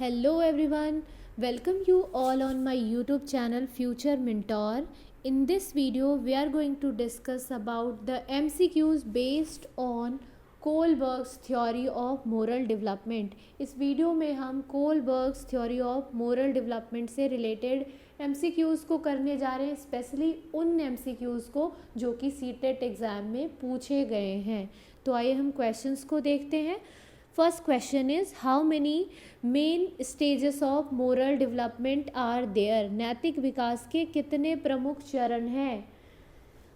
Hello everyone, welcome you all on my YouTube channel Future Mentor. In this video, we are going to discuss about the MCQs based on Kohlberg's theory of moral development. इस video में हम Kohlberg's theory of moral development से related MCQs को करने जा रहे हैं, specially उन MCQs को जो कि सीटेट एग्ज़ाम में पूछे गए हैं। तो आइए हम क्वेश्चंस को देखते हैं। First question is how many main stages of moral development are there. नैतिक विकास के कितने प्रमुख चरण हैं?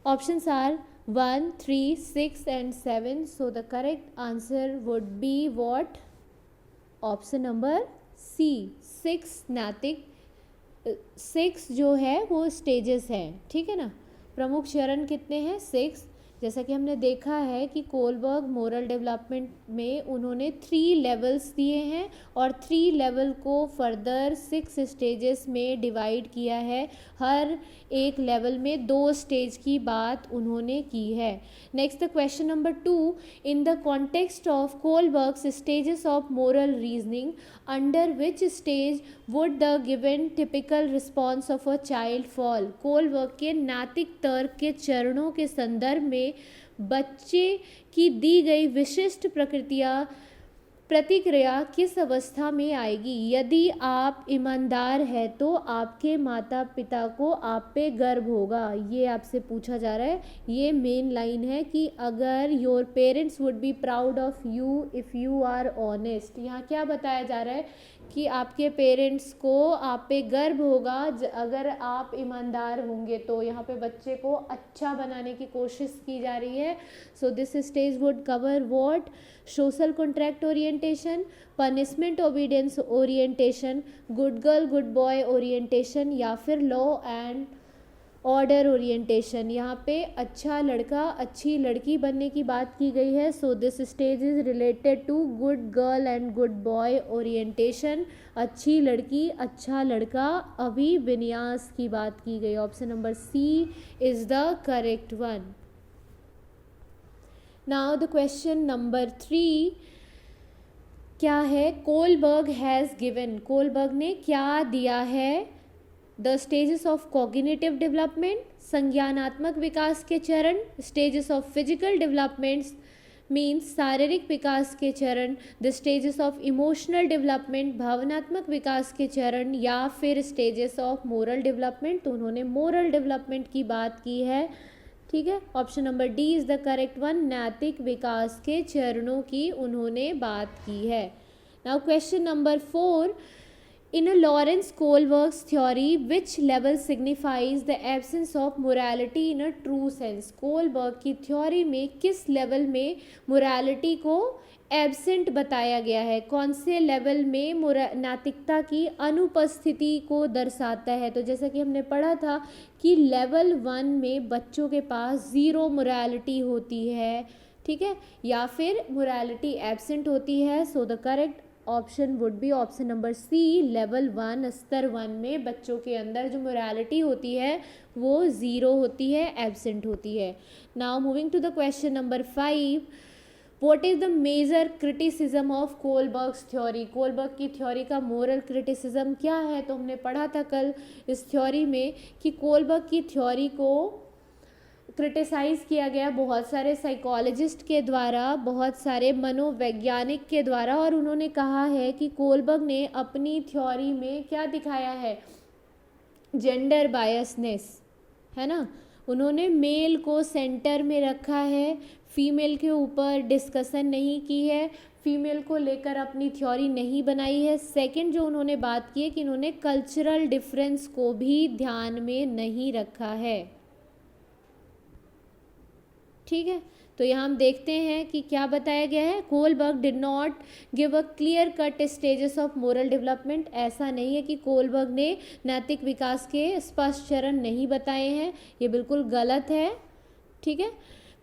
Options are 1, 3, 6 and 7. So the correct answer would be what? Option number C, 6 नैतिक 6 जो है वो स्टेजेस हैं, ठीक है ना। प्रमुख चरण कितने हैं? 6। जैसा कि हमने देखा है कि कोलबर्ग मोरल डेवलपमेंट में उन्होंने 3 लेवल्स दिए हैं और 3 लेवल को फर्दर 6 स्टेजेस में डिवाइड किया है। हर एक लेवल में 2 स्टेज की बात उन्होंने की है। Next the question number 2, in the context of Kohlberg's stages of moral reasoning, under which stage would the given typical response of a child fall. Kohlberg के नैतिक तर्क के चरणों के संदर्भ में बच्चे की दी गई विशिष्ट प्रतिक्रिया किस अवस्था में आएगी? यदि आप ईमानदार हैं तो आपके माता पिता को आप पे गर्व होगा। ये आपसे पूछा जा रहा है। ये मेन लाइन है कि अगर your parents would be proud of you if you are honest. यहाँ क्या बताया जा रहा है कि आपके पेरेंट्स को आप पे गर्व होगा अगर आप ईमानदार होंगे। तो यहाँ पे बच्चे को अच्छा बनाने की कोशिश की जा रही है। So this stage would cover what? Social contract orientation, punishment obedience orientation, good girl good boy orientation या फिर लॉ एंड ऑर्डर ओरिएंटेशन। यहाँ पे अच्छा लड़का अच्छी लड़की बनने की बात की गई है। So this stage is related to good girl and good boy orientation. अच्छी लड़की अच्छा लड़का अभिविन्यास की बात की गई। Option number C is the correct one. Now the question number 3 क्या है? कोलबर्ग हैज़ गिवन, कोलबर्ग ने क्या दिया है? The stages of cognitive development, संज्ञानात्मक विकास के चरण, stages of physical developments means शारीरिक विकास के चरण, the stages of emotional development भावनात्मक विकास के चरण, या फिर स्टेजेस ऑफ मोरल डेवलपमेंट। तो उन्होंने मोरल डेवलपमेंट की बात की है, ठीक है। Option number D is the correct one. नैतिक विकास के चरणों की उन्होंने बात की है। Now question number 4, in a Lawrence Kohlberg's theory, which level signifies the absence of morality in a true sense? Kohlberg की थ्योरी में किस लेवल में मोरालिटी को एब्सेंट बताया गया है? कौन से लेवल में नैतिकता की अनुपस्थिति को दर्शाता है? तो जैसा कि हमने पढ़ा था कि लेवल 1 में बच्चों के पास 0 मोरालिटी होती है, ठीक है, या फिर मोरालिटी एब्सेंट होती है। So the correct option would be option number C, level 1 स्तर 1 में बच्चों के अंदर जो मोरालिटी होती है वो 0 होती है, एब्सेंट होती है। Now moving to the question number 5, what is the major criticism of Kohlberg's theory? Kohlberg की थ्योरी का मोरल क्रिटिसिज्म क्या है? तो हमने पढ़ा था कल इस थ्योरी में कि कोलबर्ग की थ्योरी को क्रिटिसाइज़ किया गया बहुत सारे साइकोलॉजिस्ट के द्वारा, बहुत सारे मनोवैज्ञानिक के द्वारा, और उन्होंने कहा है कि कोलबर्ग ने अपनी थ्योरी में क्या दिखाया है? जेंडर बायसनेस, है ना। उन्होंने मेल को सेंटर में रखा है, फीमेल के ऊपर डिस्कशन नहीं की है, फीमेल को लेकर अपनी थ्योरी नहीं बनाई है। सेकंड जो उन्होंने बात की है कि उन्होंने कल्चरल डिफरेंस को भी ध्यान में नहीं रखा है, ठीक है। तो यहाँ हम देखते हैं कि क्या बताया गया है। Kohlberg did not give a clear cut stages of moral development. ऐसा नहीं है कि कोलबर्ग ने नैतिक विकास के स्पष्ट चरण नहीं बताए हैं, ये बिल्कुल गलत है, ठीक है।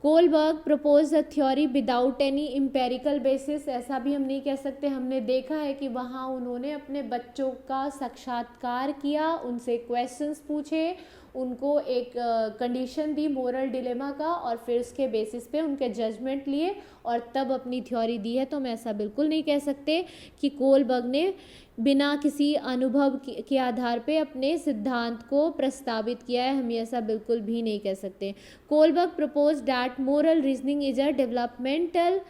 Kohlberg propose a theory without any empirical basis, ऐसा भी हम नहीं कह सकते। हमने देखा है कि वहाँ उन्होंने अपने बच्चों का साक्षात्कार किया, उनसे क्वेश्चंस पूछे, उनको एक कंडीशन दी मोरल डिलेमा का, और फिर उसके बेसिस पे उनके जजमेंट लिए और तब अपनी थ्योरी दी है। तो हम ऐसा बिल्कुल नहीं कह सकते कि कोलबर्ग ने बिना किसी अनुभव के आधार पे अपने सिद्धांत को प्रस्तावित किया है, हम ऐसा बिल्कुल भी नहीं कह सकते। Kohlberg propose that moral reasoning is a developmental.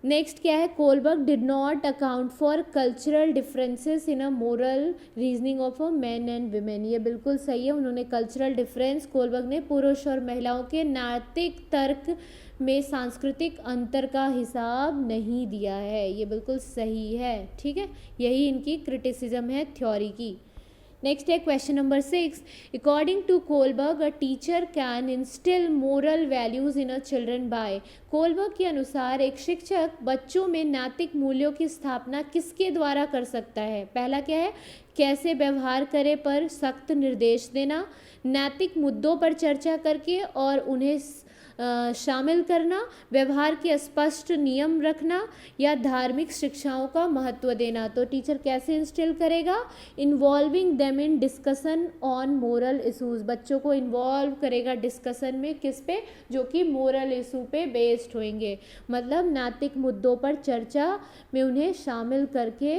Next क्या है, Kohlberg did not account for cultural differences in a moral reasoning of a man and women. ये बिल्कुल सही है, उन्होंने कल्चरल डिफरेंस, कोलबर्ग ने पुरुष और महिलाओं के नैतिक तर्क में सांस्कृतिक अंतर का हिसाब नहीं दिया है। ये बिल्कुल सही है, ठीक है, यही इनकी क्रिटिसिज्म है थ्योरी की। नेक्स्ट है question number 6, according to Kohlberg a teacher can instill moral values in a children by. Kohlberg के अनुसार एक शिक्षक बच्चों में नैतिक मूल्यों की स्थापना किसके द्वारा कर सकता है। पहला क्या है, कैसे व्यवहार करे पर सख्त निर्देश देना, नैतिक मुद्दों पर चर्चा करके और उन्हें शामिल करना, व्यवहार के स्पष्ट नियम रखना, या धार्मिक शिक्षाओं का महत्व देना। तो टीचर कैसे इंस्टिल करेगा, involving them in discussion on moral issues, बच्चों को इन्वॉल्व करेगा डिस्कशन में, किस पे, जो कि मोरल इशू पे बेस्ड होंगे, मतलब नैतिक मुद्दों पर चर्चा में उन्हें शामिल करके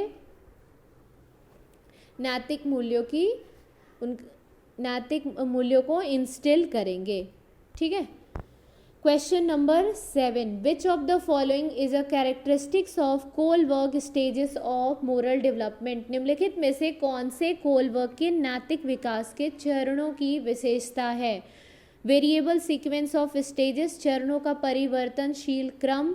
नैतिक मूल्यों को इंस्टिल करेंगे, ठीक है। Question number 7, which of the following is a characteristics of Kohlberg stages of moral development. निम्नलिखित में से कौन से कोलबर्ग के नैतिक विकास के चरणों की विशेषता है। वेरिएबल सीक्वेंस ऑफ स्टेजेस, चरणों का परिवर्तनशील क्रम,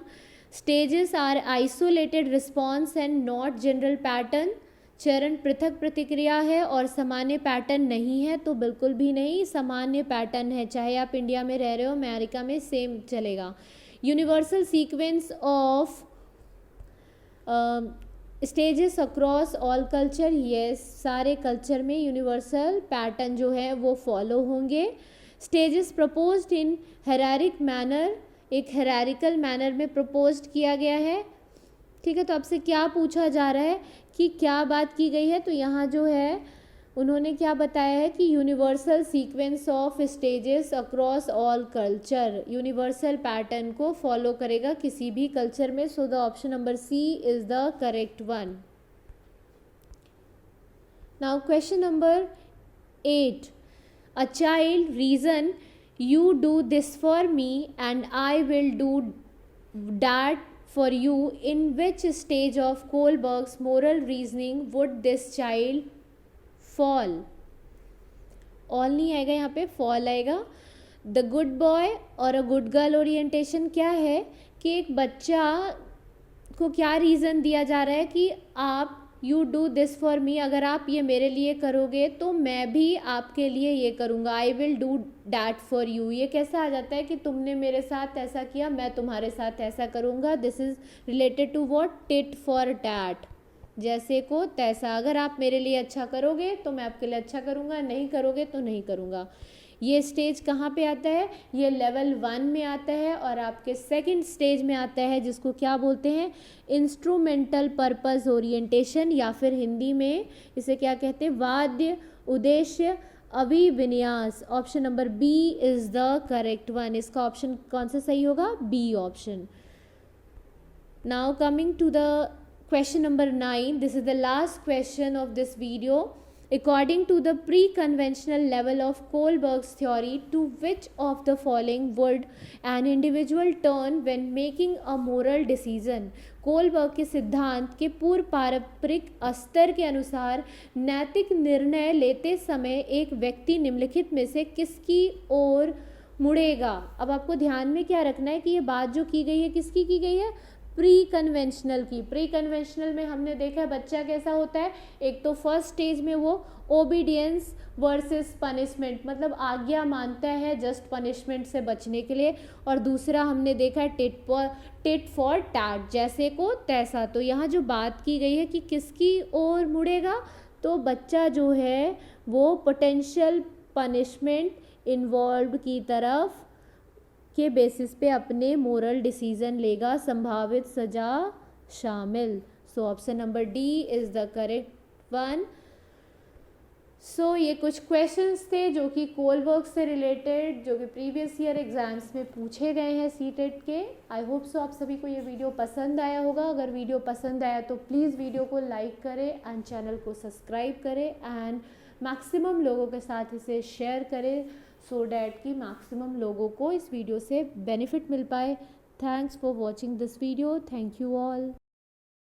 stages are isolated response and not general pattern, चरण पृथक प्रतिक्रिया है और सामान्य पैटर्न नहीं है। तो बिल्कुल भी नहीं, सामान्य पैटर्न है, चाहे आप इंडिया में रह रहे हो अमेरिका में सेम चलेगा। Universal sequence of stages across all culture, yes, सारे कल्चर में यूनिवर्सल पैटर्न जो है वो फॉलो होंगे। स्टेजेस प्रपोज्ड इन हेरारिक मैनर, एक हेरारिकल मैनर में प्रपोज्ड किया गया है, ठीक है। तो आपसे क्या पूछा जा रहा है कि क्या बात की गई है, तो यहाँ जो है उन्होंने क्या बताया है कि universal sequence of stages across all culture, universal pattern को फॉलो करेगा किसी भी कल्चर में। So the option number C is the correct one. Now question number 8, a child reason you do this for me and I will do that for you. In which stage of Kohlberg's moral reasoning would this child fall? all नहीं आएगा यहाँ पे, fall आएगा। The good boy और a good girl orientation क्या है कि एक बच्चा को क्या रीज़न दिया जा रहा है कि आप you do this for me, अगर आप ये मेरे लिए करोगे तो मैं भी आपके लिए ये करूँगा, I will do that for you. ये कैसा आ जाता है कि तुमने मेरे साथ ऐसा किया, मैं तुम्हारे साथ ऐसा करूँगा। This is related to what, tit for tat, जैसे को तैसा। अगर आप मेरे लिए अच्छा करोगे तो मैं आपके लिए अच्छा करूँगा, नहीं करोगे तो नहीं करूँगा। ये स्टेज कहाँ पे आता है, ये लेवल 1 में आता है और आपके सेकंड स्टेज में आता है जिसको क्या बोलते हैं, इंस्ट्रूमेंटल पर्पस ओरिएंटेशन, या फिर हिंदी में इसे क्या कहते हैं, वाद्य उद्देश्य अभिविन्यास। Option number B is the correct one. इसका ऑप्शन कौन सा सही होगा, B option. Now coming to the question number 9, this is the last question of this video. According to the pre-conventional level of Kohlberg's theory, to which of the following would an individual turn when making a moral decision? Kohlberg के सिद्धांत के पूर्व पारंपरिक स्तर के अनुसार नैतिक निर्णय लेते समय एक व्यक्ति निम्नलिखित में से किसकी ओर मुड़ेगा। अब आपको ध्यान में क्या रखना है कि ये बात जो की गई है किसकी की गई है, प्री कन्वेंशनल की। प्री कन्वेंशनल में हमने देखा है बच्चा कैसा होता है, एक तो फर्स्ट स्टेज में वो ओबीडियंस वर्सेस पनिशमेंट, मतलब आज्ञा मानता है जस्ट पनिशमेंट से बचने के लिए, और दूसरा हमने देखा है टिट फॉर टैट, जैसे को तैसा। तो यहाँ जो बात की गई है कि किसकी ओर मुड़ेगा, तो बच्चा जो है वो पोटेंशियल पनिशमेंट इन्वॉल्व की तरफ के बेसिस पे अपने मोरल डिसीजन लेगा, संभावित सजा शामिल। So option number D is the correct one. So ये कुछ क्वेश्चंस थे जो कि कोलबर्ग से रिलेटेड, जो कि प्रीवियस ईयर एग्ज़ाम्स में पूछे गए हैं सीटेट के। आई होप सो आप सभी को ये वीडियो पसंद आया होगा। अगर वीडियो पसंद आया तो प्लीज़ वीडियो को लाइक करें एंड चैनल को सब्सक्राइब करें एंड मैक्सिमम लोगों के साथ इसे शेयर करें सो डैट कि मैक्सिमम लोगों को इस वीडियो से बेनिफिट मिल पाए। Thanks for watching this video. Thank you all.